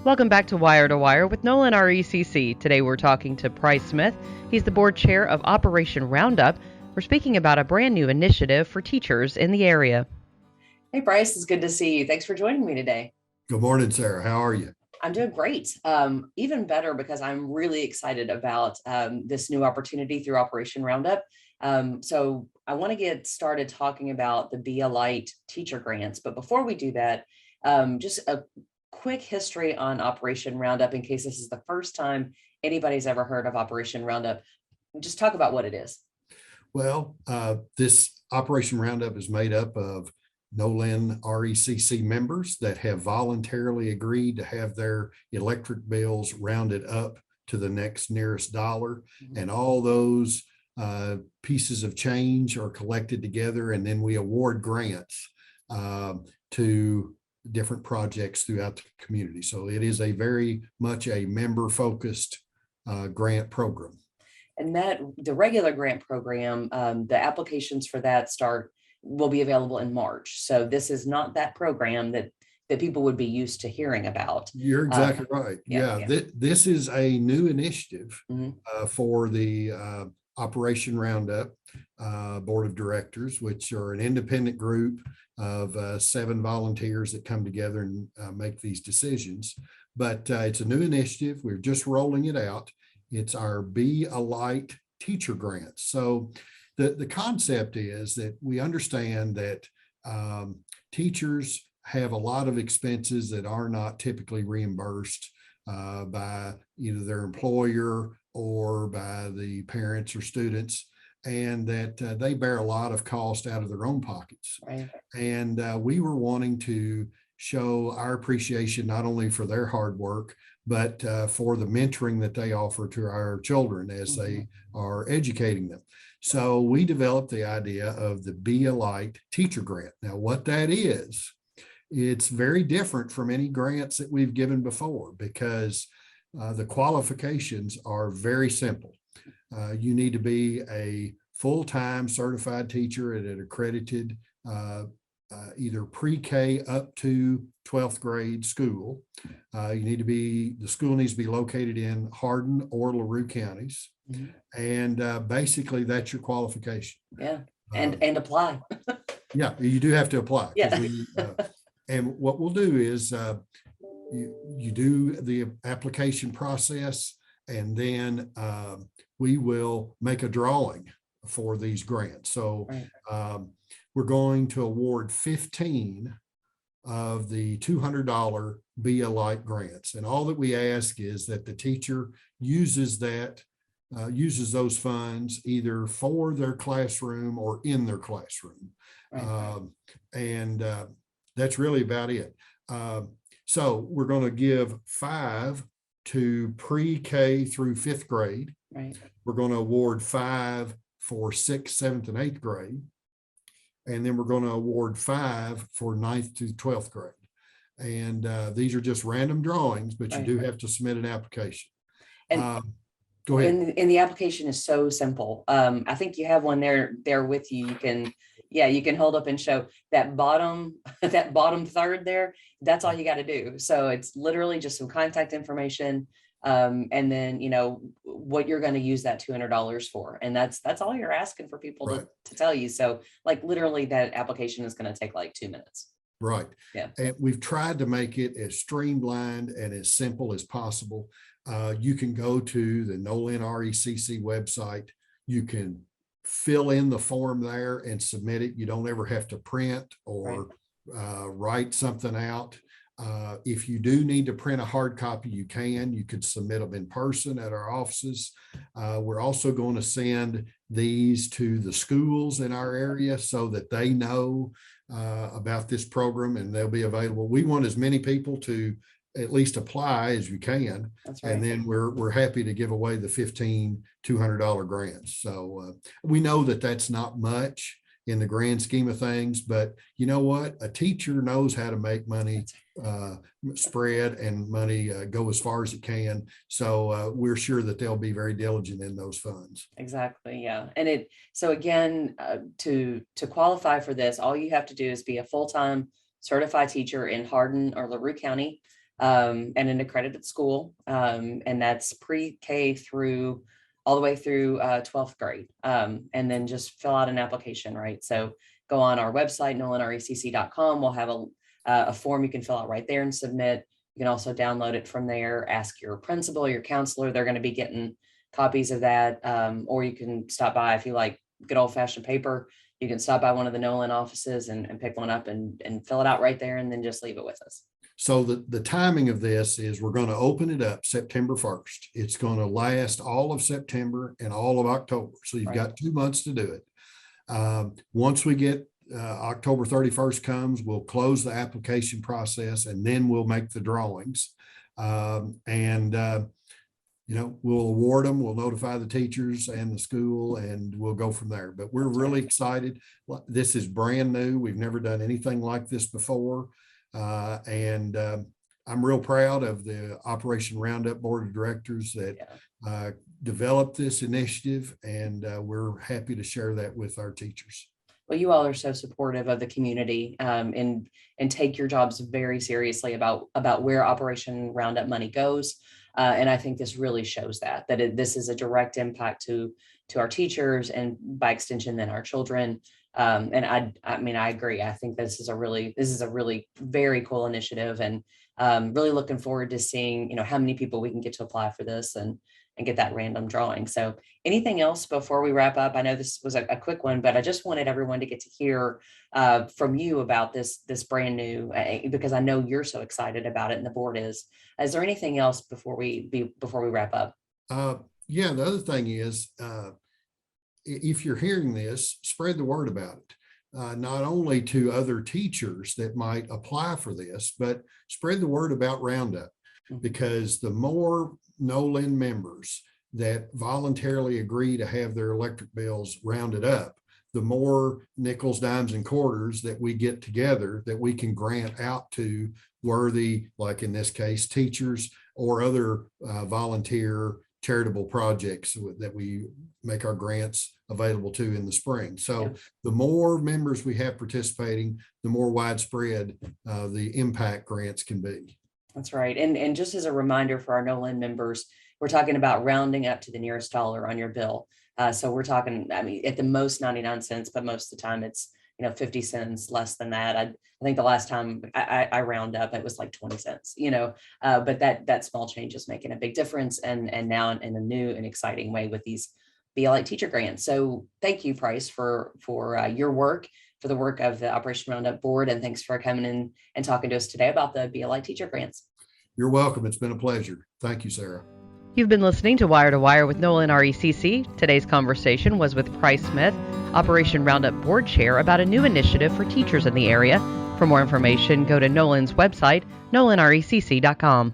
Welcome back to Wire with Nolin RECC. Today we're talking to Bryce Smith. He's the board chair of Operation Roundup. We're speaking about a brand new initiative for teachers in the area. Hey, Bryce, it's good to see you. Thanks for joining me today. Good morning, Sarah. How are you? I'm doing great. Even better because I'm really excited about this new opportunity through Operation Roundup. So I want to get started talking about the Be a Light teacher grants. But before we do that, just a quick history on Operation Roundup in case this is the first time anybody's ever heard of Operation Roundup. Just talk about what it is. Well, this Operation Roundup is made up of Nolin RECC members that have voluntarily agreed to have their electric bills rounded up to the next nearest dollar. And all those pieces of change are collected together, and then we award grants to different projects throughout the community. So it is a very much a member-focused grant program. And that the regular grant program, the applications for that will be available in March. So this is not that program that people would be used to hearing about. You're exactly right. Yeah. This is a new initiative for the Operation Roundup Board of Directors, which are an independent group of 7 volunteers that come together and make these decisions. But it's a new initiative. We're just rolling it out. It's our Be a Light teacher grants. So the concept is that we understand that teachers have a lot of expenses that are not typically reimbursed by either their employer or by the parents or students, and that they bear a lot of cost out of their own pockets. Right. And we were wanting to show our appreciation not only for their hard work, but for the mentoring that they offer to our children as they are educating them. So we developed the idea of the Be a Light teacher grant. Now, what that is, it's very different from any grants that we've given before because the qualifications are very simple. You need to be a full-time certified teacher at an accredited either pre-K up to 12th grade school. The school needs to be located in Hardin or LaRue counties. And basically that's your qualification. Yeah. And apply. Yeah, you do have to apply. Yeah. And what we'll do is you do the application process, and then we will make a drawing for these grants. So we're going to award 15 of the $200 Be a Light grants. And all that we ask is that the teacher uses those funds either for their classroom or in their classroom. And that's really about it. So we're going to give 5 to pre-K through 5th grade. Right. We're going to award 5 for 6th, 7th, and 8th grade. And then we're going to award 5 for 9th to 12th grade. And these are just random drawings, but you do have to submit an application. And go ahead. And the application is so simple. I think you have one there with you. You can hold up and show that bottom third there. That's all you got to do. So it's literally just some contact information. And then, what you're going to use that $200 for. And that's all you're asking for people to tell you. So like literally that application is going to take like 2 minutes. Right. Yeah. And we've tried to make it as streamlined and as simple as possible. You can go to the Nolin RECC website. You can fill in the form there and submit it. You don't ever have to print or write something out. If you do need to print a hard copy, you could submit them in person at our offices. We're also going to send these to the schools in our area so that they know about this program and they'll be available. We want as many people to at least apply as you can. That's right. And then we're happy to give away the 15 $200 grants. So we know that that's not much in the grand scheme of things, but you know what? A teacher knows how to make money spread and money go as far as it can. So we're sure that they'll be very diligent in those funds. Exactly. Yeah. And so again, to qualify for this, all you have to do is be a full-time certified teacher in Hardin or LaRue County. and an accredited school. And that's pre-K through all the way through 12th grade. And then just fill out an application, right? So go on our website, nolinrecc.com. We'll have a form you can fill out right there and submit. You can also download it from there, ask your principal, your counselor. They're going to be getting copies of that. Or you can stop by if you like good old fashioned paper. You can stop by one of the Nolin offices and pick one up and fill it out right there and then just leave it with us. So the timing of this is we're going to open it up September 1st. It's going to last all of September and all of October. So you've got 2 months to do it. Once we get October 31st comes, we'll close the application process and then we'll make the drawings. We'll award them, we'll notify the teachers and the school, and we'll go from there. But we're really excited. This is brand new. We've never done anything like this before. I'm real proud of the Operation Roundup Board of Directors that developed this initiative, and we're happy to share that with our teachers. Well, you all are so supportive of the community, and take your jobs very seriously about where Operation Roundup money goes. And I think this really shows that this is a direct impact to our teachers and by extension, then our children. And I agree. I think this is a really very cool initiative, and really looking forward to seeing, how many people we can get to apply for this and get that random drawing. So anything else before we wrap up? I know this was a quick one, but I just wanted everyone to get to hear from you about this brand new, because I know you're so excited about it and the board is. Is there anything else before we wrap up? The other thing is, if you're hearing this, spread the word about it. Not only to other teachers that might apply for this, but spread the word about Roundup, because the more Nolin members that voluntarily agree to have their electric bills rounded up, the more nickels, dimes, and quarters that we get together that we can grant out to worthy, like in this case, teachers or other volunteer charitable projects that we make our grants available to in the spring. So the more members we have participating, the more widespread the impact grants can be. That's right. And just as a reminder for our Nolin members, we're talking about rounding up to the nearest dollar on your bill. So we're talking, at the most 99 cents, but most of the time it's, 50 cents less than that. I think the last time I round up, it was like 20 cents, but that small change is making a big difference. And now in a new and exciting way with these BLI teacher grants. So thank you, Price, for your work, for the work of the Operation Roundup board. And thanks for coming in and talking to us today about the BLI teacher grants. You're welcome. It's been a pleasure. Thank you, Sarah. You've been listening to Wire with Nolin RECC. Today's conversation was with Price Smith, Operation Roundup Board Chair, about a new initiative for teachers in the area. For more information, go to Nolin's website, nolinrecc.com.